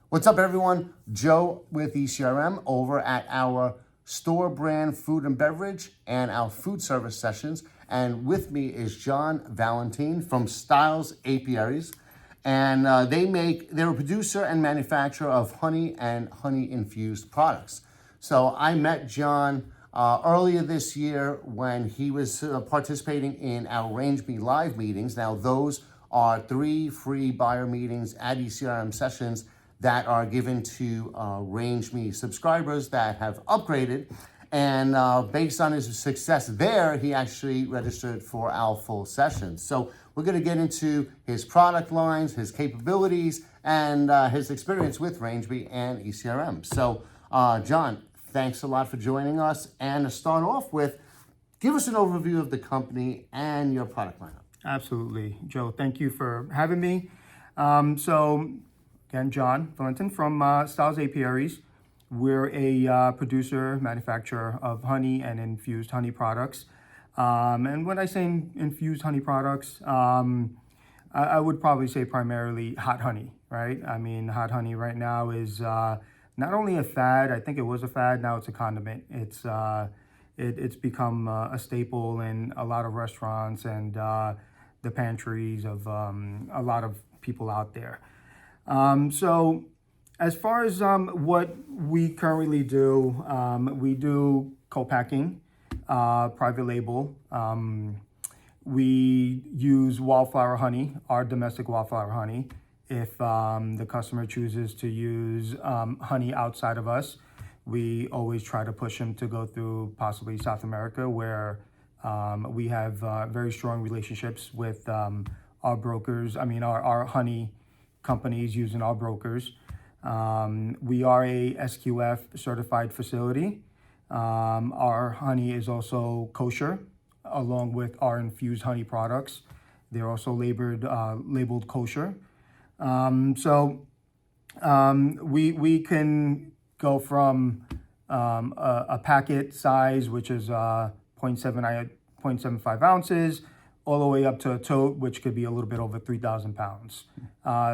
What's up, everyone? Joe with ECRM over at our store brand food and beverage and our food service sessions. And with me is John Valentine from Stiles Apiaries. And they're a producer and manufacturer of honey and honey infused products. So I met John earlier this year when he was participating in our RangeMe live meetings. Now, those are 3 free buyer meetings at ECRM sessions that are given to RangeMe subscribers that have upgraded. And based on his success there, he actually registered for our full sessions. So we're gonna get into his product lines, his capabilities, and his experience with RangeMe and ECRM. So John, thanks a lot for joining us. And to start off with, give us an overview of the company and your product lineup. Absolutely, Joe. Thank you for having me. Again, John Valentine from Stiles Apiaries. We're a producer, manufacturer of honey and infused honey products. And when I say infused honey products, I would probably say primarily hot honey, right? I mean, hot honey right now is not only a fad, I think it was a fad, now it's a condiment. It's become a staple in a lot of restaurants and the pantries of a lot of people out there. So as far as what we currently do, we do co-packing, private label. We use wildflower honey, our domestic wildflower honey. If the customer chooses to use honey outside of us, we always try to push them to go through possibly South America, where we have very strong relationships with our brokers. I mean, our honey companies using our brokers. We are a SQF certified facility. Our honey is also kosher, along with our infused honey products. They're also labeled kosher. We can go from a packet size, which is 0.75 ounces, all the way up to a tote, which could be a little bit over 3,000 pounds.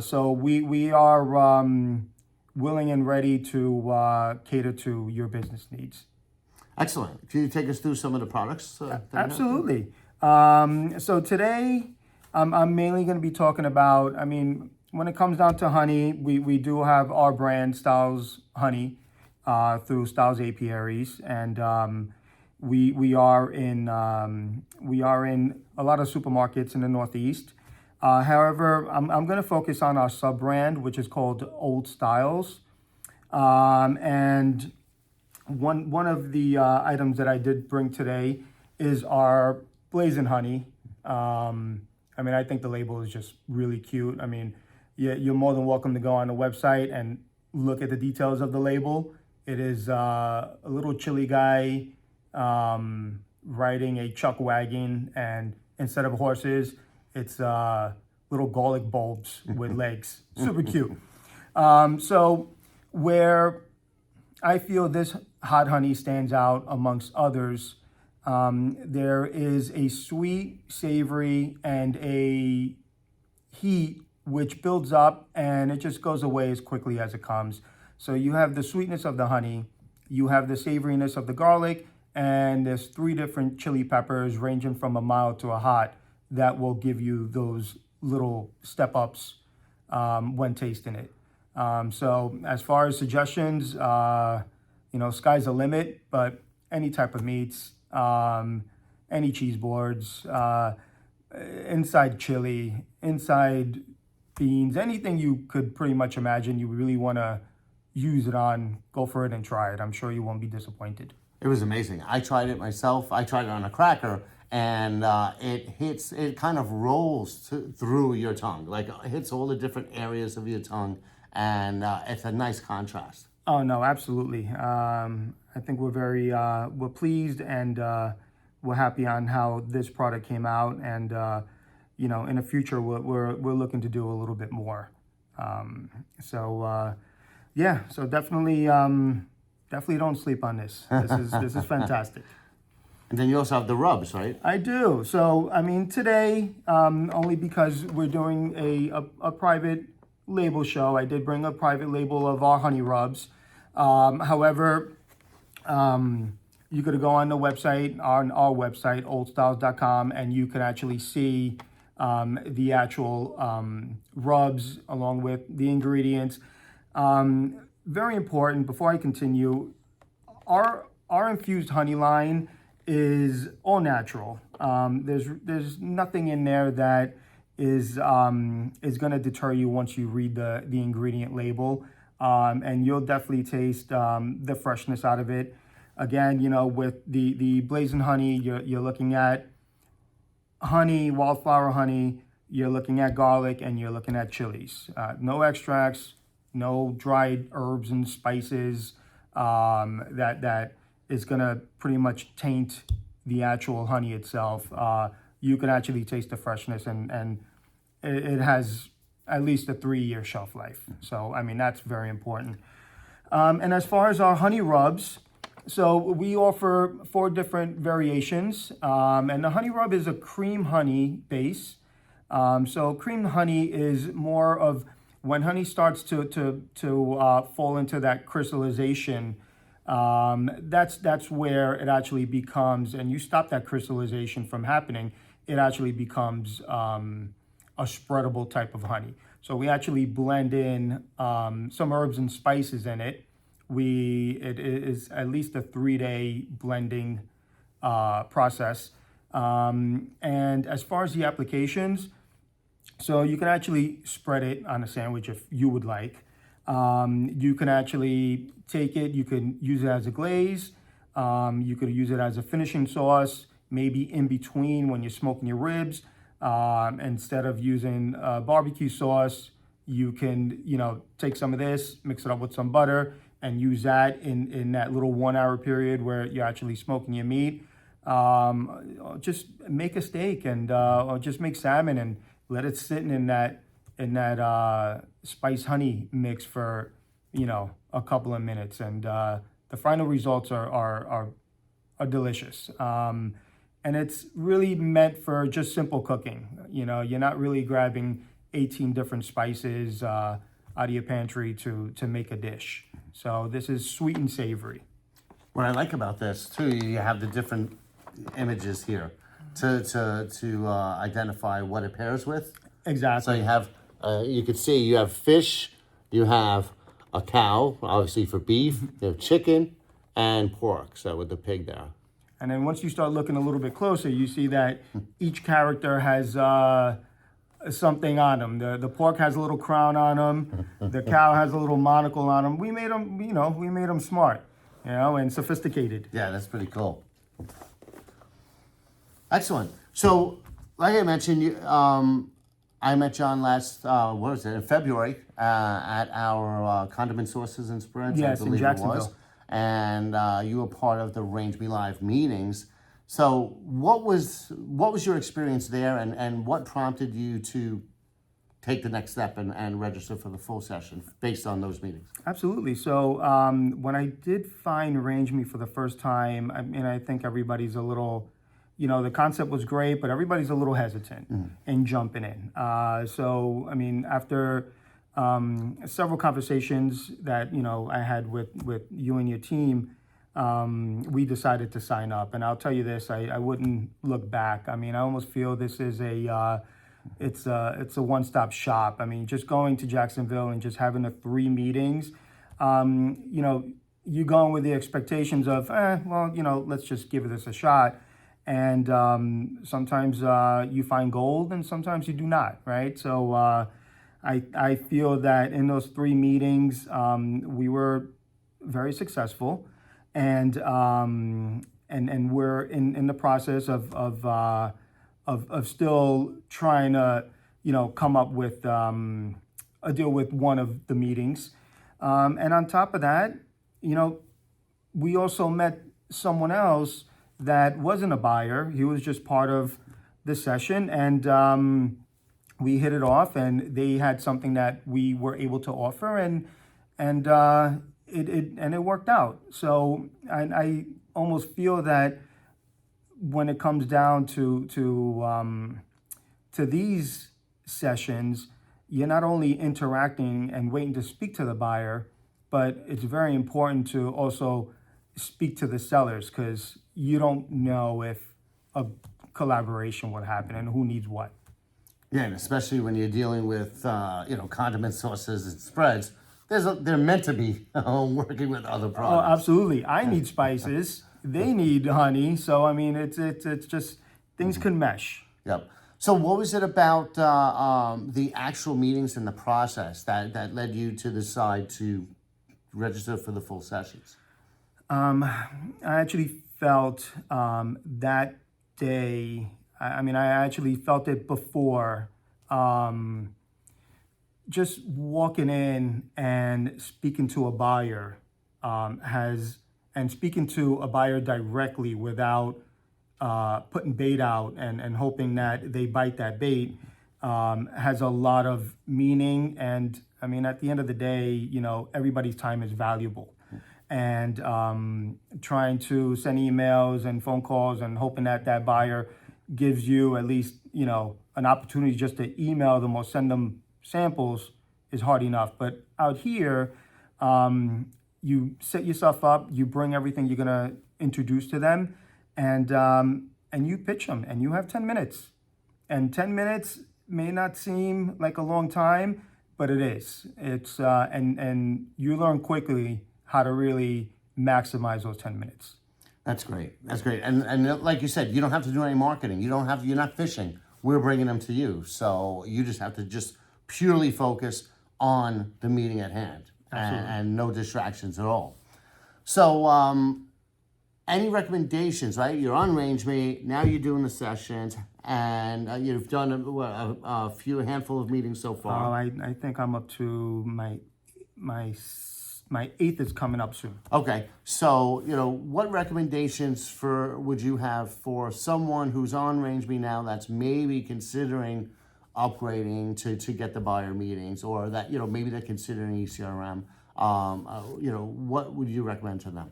So we are willing and ready to cater to your business needs. Excellent. Can you take us through some of the products? Absolutely. So today, I'm mainly going to be talking about, I mean, when it comes down to honey, we do have our brand, Stiles Honey, through Stiles Apiaries, and we are in a lot of supermarkets in the Northeast. However, I'm going to focus on our sub brand, which is called Old Stiles, and one of the items that I did bring today is our Blazing Honey. I mean, I think the label is just really cute. I mean, you're more than welcome to go on the website and look at the details of the label. It is a little chili guy riding a chuck wagon, and instead of horses, it's little garlic bulbs with legs. Super cute. So where I feel this hot honey stands out amongst others, there is a sweet, savory, and a heat which builds up and it just goes away as quickly as it comes. So you have the sweetness of the honey, you have the savoriness of the garlic, and there's 3 different chili peppers ranging from a mild to a hot that will give you those little step ups when tasting it. So as far as suggestions, sky's the limit, but any type of meats, any cheese boards, inside chili, inside beans, anything you could pretty much imagine you really want to use it on, go for it and try it. I'm sure you won't be disappointed. It was amazing. I tried it myself. I tried it on a cracker, and it kind of rolls through your tongue. Like, it hits all the different areas of your tongue, and it's a nice contrast. Oh, no, absolutely. I think we're pleased, and we're happy on how this product came out, and in the future we're looking to do a little bit more. So definitely don't sleep on this. This is fantastic. And then you also have the rubs, right? I do. So, I mean, today, only because we're doing a private label show. I did bring a private label of our honey rubs. However, you could go on the website, on our website, oldstyles.com, and you can actually see the actual rubs along with the ingredients. Very important, before I continue, our infused honey line is all natural. There's nothing in there that is going to deter you once you read the ingredient label, and you'll definitely taste the freshness out of it. Again, you know, with the blazing honey, you're looking at honey, wildflower honey, you're looking at garlic, and you're looking at chilies. No extracts, no dried herbs and spices that is going to pretty much taint the actual honey itself. You can actually taste the freshness, and it has at least a 3-year shelf life. So, I mean, that's very important. And as far as our honey rubs, so we offer 4 different variations, and the honey rub is a cream honey base. So cream honey is more of when honey starts to fall into that crystallization. That's where it actually becomes, and you stop that crystallization from happening, it actually becomes a spreadable type of honey. So we actually blend in some herbs and spices in it. It is at least a 3-day blending process. And as far as the applications, so you can actually spread it on a sandwich if you would like. You can actually take it, you can use it as a glaze, you could use it as a finishing sauce, maybe in between when you're smoking your ribs. Instead of using barbecue sauce, you can, you know, take some of this, mix it up with some butter, and use that in that little 1-hour period where you're actually smoking your meat. Just make a steak or just make salmon and let it sit in that spice honey mix for, you know, a couple of minutes, and the final results are delicious. And it's really meant for just simple cooking. You know, you're not really grabbing 18 different spices out of your pantry to make a dish. So this is sweet and savory. What I like about this too, you have the different images here to identify what it pairs with. Exactly. So you have, you can see you have fish, you have a cow, obviously for beef, you have chicken and pork, so with the pig there. And then once you start looking a little bit closer, you see that each character has something on them. The pork has a little crown on them. The cow has a little monocle on them. We made them, you know, we made them smart, you know, and sophisticated. Yeah, that's pretty cool. Excellent. So, like I mentioned, I met John last, what was it, in February at our Condiment Sources and Spreads, yes, I believe in Jacksonville. it was. And you were part of the RangeMe Live meetings. So what was your experience there, and what prompted you to take the next step and register for the full session based on those meetings? Absolutely. So when I did find RangeMe for the first time, I mean, I think everybody's a little, you know, the concept was great, but everybody's a little hesitant in jumping in. So, I mean, after several conversations that, you know, I had with you and your team, we decided to sign up. And I'll tell you this, I wouldn't look back. I mean, I almost feel this is it's a one-stop shop. I mean, just going to Jacksonville and just having the 3 meetings, you know, you go in with the expectations of, well, you know, let's just give this a shot. And sometimes you find gold and sometimes you do not, right? So I feel that in those 3 meetings, we were very successful, and we're in the process of still trying to, you know, come up with a deal with one of the meetings, and on top of that, you know, we also met someone else that wasn't a buyer. He was just part of the session, and we hit it off, and they had something that we were able to offer, and it worked out. So I almost feel that when it comes down to these sessions, you're not only interacting and waiting to speak to the buyer, but it's very important to also speak to the sellers, because you don't know if a collaboration would happen and who needs what. Yeah, and especially when you're dealing with condiment sauces and spreads, they're meant to be working with other Oh, products. absolutely. I need spices. They need honey. So I mean, it's just things can mesh. Yep. So what was it about the actual meetings and the process that led you to decide to register for the full sessions? I actually felt that day. I actually felt it before. Just walking in and speaking to a buyer speaking to a buyer directly without putting bait out and hoping that they bite that bait has a lot of meaning. And I mean, at the end of the day, everybody's time is valuable. And trying to send emails and phone calls and hoping that that buyer gives you at least, an opportunity just to email them or send them samples is hard enough. But out here, you set yourself up, you bring everything you're gonna introduce to them, and you pitch them, and you have 10 minutes. And 10 minutes may not seem like a long time, but it is. It's and you learn quickly how to really maximize those 10 minutes. That's great. That's great. And like you said, you don't have to do any marketing. You're not fishing. We're bringing them to you. So you just have to just purely focus on the meeting at hand and no distractions at all. So any recommendations, right? You're on RangeMe, now you're doing the sessions, and you've done a handful of meetings so far. I think I'm up to my 8th is coming up soon. Okay, so what recommendations would you have for someone who's on RangeMe now that's maybe considering upgrading to get the buyer meetings, or that maybe they're considering ECRM? What would you recommend to them?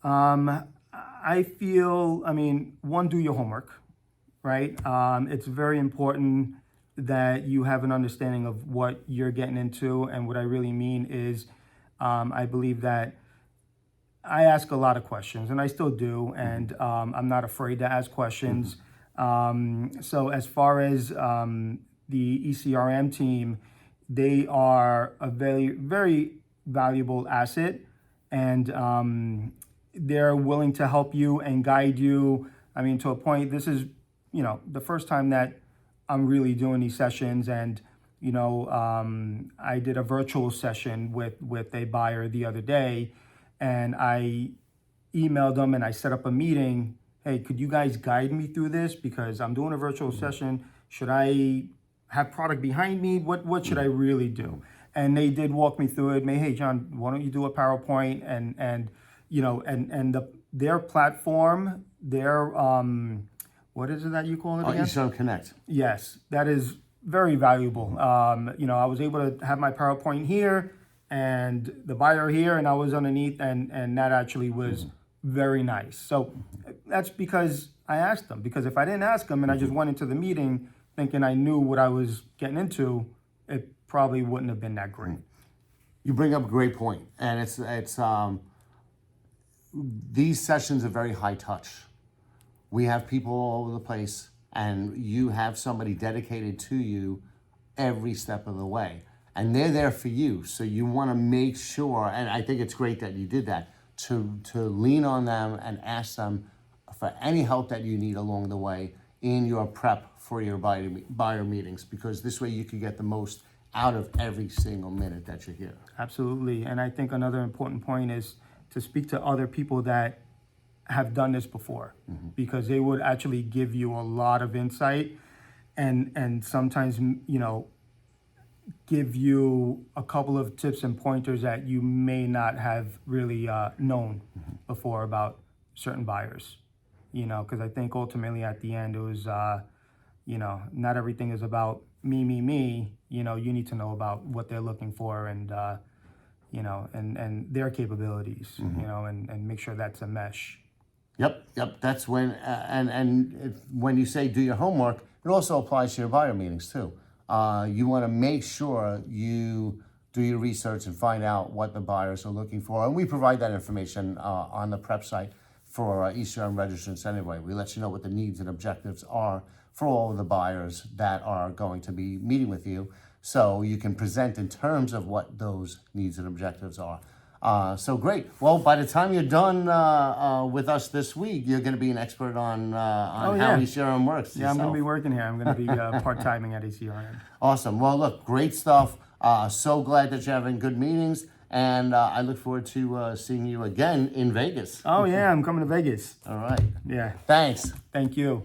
I feel, one, do your homework, right? It's very important that you have an understanding of what you're getting into, and what I really mean is, I believe that I ask a lot of questions, and I still do, and I'm not afraid to ask questions. So as far as the ECRM team, they are a very, very valuable asset, and they're willing to help you and guide you. To a point, this is, the first time that I'm really doing these sessions, and I did a virtual session with a buyer the other day, and I emailed them and I set up a meeting. Hey, could you guys guide me through this? Because I'm doing a virtual session. Should I have product behind me? What should I really do? And they did walk me through it. Hey, John, why don't you do a PowerPoint? Their platform, their what is it that you call it again? ECRM Connect. Yes, that is very valuable. I was able to have my PowerPoint here and the buyer here, and I was underneath, and that actually was very nice. So that's because I asked them. Because if I didn't ask them and I just went into the meeting thinking I knew what I was getting into, it probably wouldn't have been that great. You bring up a great point, and it's these sessions are very high touch. We have people all over the place, and you have somebody dedicated to you every step of the way. And they're there for you. So you want to make sure, and I think it's great that you did that, to lean on them and ask them for any help that you need along the way in your prep for your buyer meetings, because this way you can get the most out of every single minute that you're here. Absolutely. And I think another important point is to speak to other people that have done this before, because they would actually give you a lot of insight, and sometimes, give you a couple of tips and pointers that you may not have really known before about certain buyers. Because I think ultimately at the end it was, not everything is about me. You need to know about what they're looking for, and and their capabilities, and make sure that's a mesh. Yep. That's when, when you say do your homework, it also applies to your buyer meetings too. you want to make sure you do your research and find out what the buyers are looking for. And we provide that information on the prep site for ECRM registrants anyway. We let you know what the needs and objectives are for all of the buyers that are going to be meeting with you, so you can present in terms of what those needs and objectives are. So great. Well, by the time you're done with us this week, you're going to be an expert on how ECRM works. Yeah, I'm going to be working here. I'm going to be part-timing at ECRM. Awesome. Well, look, great stuff. So glad that you're having good meetings, and I look forward to seeing you again in Vegas. Oh, yeah, I'm coming to Vegas. All right. Yeah. Thanks. Thank you.